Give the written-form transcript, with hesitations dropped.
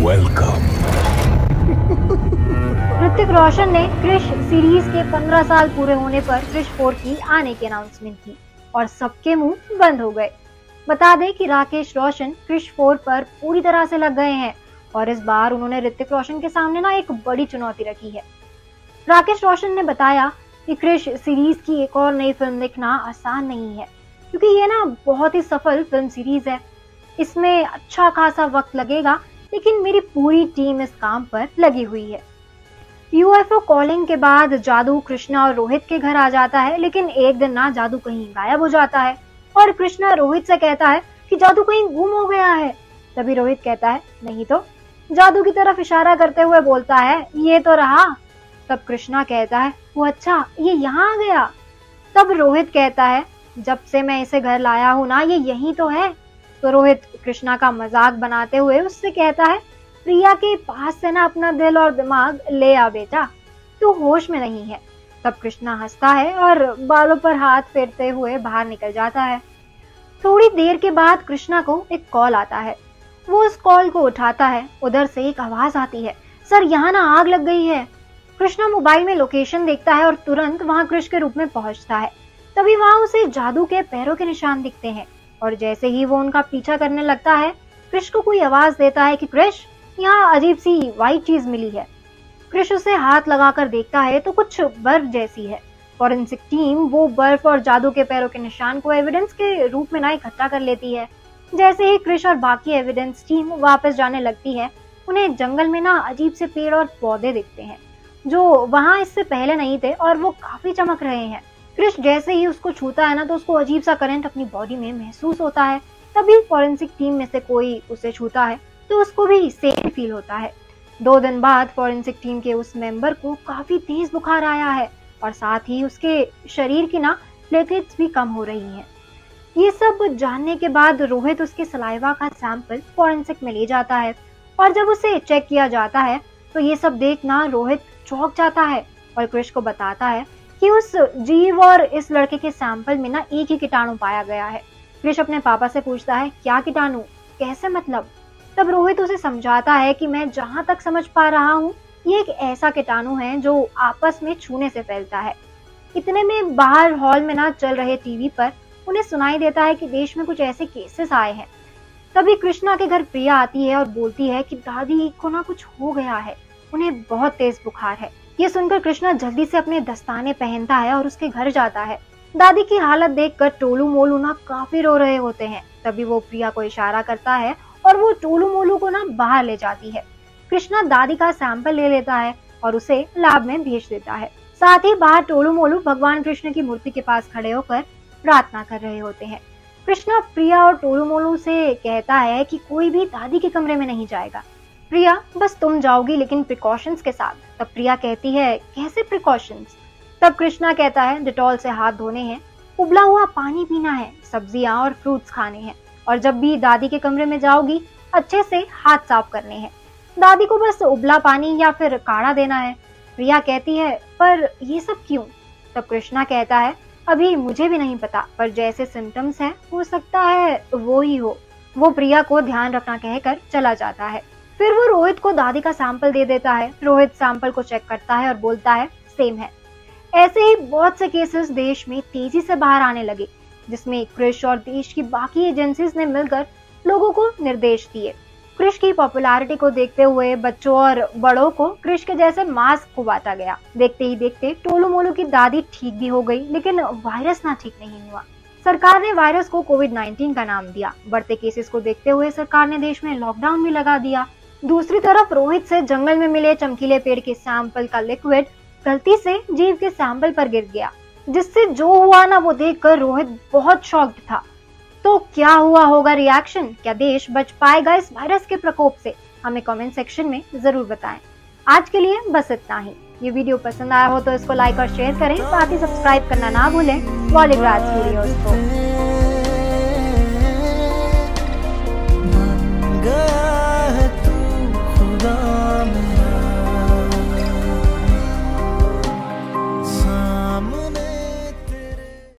Welcome. Hrithik Roshan ने Krrish series के 15 साल पूरे होने पर क्रिश 4 की आने की अनाउंसमेंट की और सबके मुंह बंद हो गए। बता दें कि राकेश रोशन क्रिश 4 पर पूरी तरह से लग गए हैं और इस बार उन्होंने ऋतिक रोशन के सामने ना एक बड़ी चुनौती रखी है। राकेश रोशन ने बताया कि क्रिश सीरीज की एक और नई फिल्म लिखना आसान नहीं है, क्योंकि ये ना बहुत ही सफल फिल्म सीरीज है। इसमें अच्छा खासा वक्त लगेगा, लेकिन मेरी पूरी टीम इस काम पर लगी हुई है। यूएफओ कॉलिंग के बाद जादू कृष्णा और रोहित के घर आ जाता है, लेकिन एक दिन ना जादू कहीं गायब हो जाता है और कृष्णा रोहित से कहता है कि जादू कहीं गुम हो गया है। तभी रोहित कहता है नहीं तो, जादू की तरफ इशारा करते हुए बोलता है ये तो रहा। तब कृष्णा कहता है वो अच्छा, ये यहाँ आ गया। तब रोहित कहता है जब से मैं इसे घर लाया हूँ ना, ये यही तो है। तो रोहित कृष्णा का मजाक बनाते हुए उससे कहता है प्रिया के पास से ना अपना दिल और दिमाग ले आ बेटा, तू होश में नहीं है। तब कृष्णा हंसता है और बालों पर हाथ फेरते हुए बाहर निकल जाता है। थोड़ी देर के बाद कृष्णा को एक कॉल आता है। वो उस कॉल को उठाता है। उधर से एक आवाज आती है, सर यहाँ ना आग लग गई है। कृष्णा मोबाइल में लोकेशन देखता है और तुरंत वहां कृष के रूप में पहुंचता है। तभी वहां उसे जादू के पैरों के निशान दिखते हैं और जैसे ही वो उनका पीछा करने लगता है, कृष को कोई आवाज देता है कि कृष, यहाँ अजीब सी व्हाइट चीज मिली है। कृष उसे हाथ लगाकर देखता है तो कुछ बर्फ जैसी है। फॉरेंसिक टीम वो बर्फ और जादू के पैरों के निशान को एविडेंस के रूप में ना इकट्ठा कर लेती है। जैसे ही कृष और बाकी एविडेंस टीम वापस जाने लगती है, उन्हें जंगल में ना अजीब से पेड़ और पौधे दिखते हैं जो वहां इससे पहले नहीं थे और वो काफी चमक रहे हैं। कृष जैसे ही उसको छूता है ना, तो उसको अजीब सा करंट अपनी बॉडी में महसूस होता है। तभी फॉरेंसिक टीम में से कोई उसे छूता है तो उसको भी सेम फील होता है। 2 दिन बाद फॉरेंसिक टीम के उस मेंबर को काफी तेज बुखार आया है और साथ ही उसके शरीर की ना प्लेटलेट्स भी कम हो रही हैं। ये सब जानने के बाद रोहित उसके सलाइवा का सैंपल फॉरेंसिक में ले जाता है और जब उसे चेक किया जाता है तो ये सब देखना रोहित चौंक जाता है और कृष को बताता है कि उस जीव और इस लड़के के सैंपल में ना एक ही कीटाणु पाया गया है। कृष अपने पापा से पूछता है क्या कीटाणु, कैसे मतलब? तब रोहित उसे समझाता है कि मैं जहां तक समझ पा रहा हूँ, ये एक ऐसा कीटाणु है जो आपस में छूने से फैलता है। इतने में बाहर हॉल में ना चल रहे टीवी पर उन्हें सुनाई देता है कि देश में कुछ ऐसे केसेस आए हैं। तभी कृष्णा के घर प्रिया आती है और बोलती है कि दादी को ना कुछ हो गया है, उन्हें बहुत तेज बुखार है। ये सुनकर कृष्णा जल्दी से अपने दस्ताने पहनता है और उसके घर जाता है। दादी की हालत देखकर टोलू मोलू ना काफी रो रहे होते हैं। तभी वो प्रिया को इशारा करता है और वो टोलू मोलू को ना बाहर ले जाती है। कृष्णा दादी का सैंपल ले लेता है और उसे लैब में भेज देता है। साथ ही बाहर टोलू मोलू भगवान कृष्ण की मूर्ति के पास खड़े होकर प्रार्थना कर रहे होते हैं। कृष्णा प्रिया और टोलू मोलू से कहता है कि कोई भी दादी के कमरे में नहीं जाएगा। प्रिया बस तुम जाओगी, लेकिन प्रिकॉशंस के साथ। तब प्रिया कहती है कैसे प्रिकॉशंस? तब कृष्णा कहता है डेटॉल से हाथ धोने हैं, उबला हुआ पानी पीना है, सब्जियां और फ्रूट्स खाने हैं और जब भी दादी के कमरे में जाओगी अच्छे से हाथ साफ करने हैं। दादी को बस उबला पानी या फिर काढ़ा देना है। प्रिया कहती है पर ये सब क्यों? तब कृष्णा कहता है अभी मुझे भी नहीं पता, पर जैसे सिम्टम्स हैं हो सकता है वो ही हो। वो प्रिया को ध्यान रखना कहकर चला जाता है। फिर वो रोहित को दादी का सैंपल दे देता है। रोहित सैंपल को चेक करता है और बोलता है सेम है। ऐसे ही बहुत से केसेस देश में तेजी से बाहर आने लगे, जिसमें क्रिश और देश की बाकी एजेंसीज ने मिलकर लोगों को निर्देश दिए। क्रिश की पॉपुलैरिटी को देखते हुए बच्चों और बड़ों को क्रिश के जैसे मास्क को बांटा गया। देखते ही देखते टोलू मोलू की दादी ठीक भी हो गई, लेकिन वायरस ना ठीक नहीं हुआ। सरकार ने वायरस को कोविड-19 का नाम दिया। बढ़ते केसेस को देखते हुए सरकार ने देश में लॉकडाउन भी लगा दिया। दूसरी तरफ रोहित से जंगल में मिले चमकीले पेड़ के सैंपल का लिक्विड गलती से जीव के सैंपल पर गिर गया, जिससे जो हुआ ना वो देखकर रोहित बहुत शॉक्ड था। तो क्या हुआ होगा रिएक्शन? क्या देश बच पाएगा इस वायरस के प्रकोप से? हमें कमेंट सेक्शन में जरूर बताएं। आज के लिए बस इतना ही। ये वीडियो पसंद आया हो तो इसको लाइक और शेयर करें, साथ ही सब्सक्राइब करना ना भूलें बॉलीवुड स्टूडियोज को।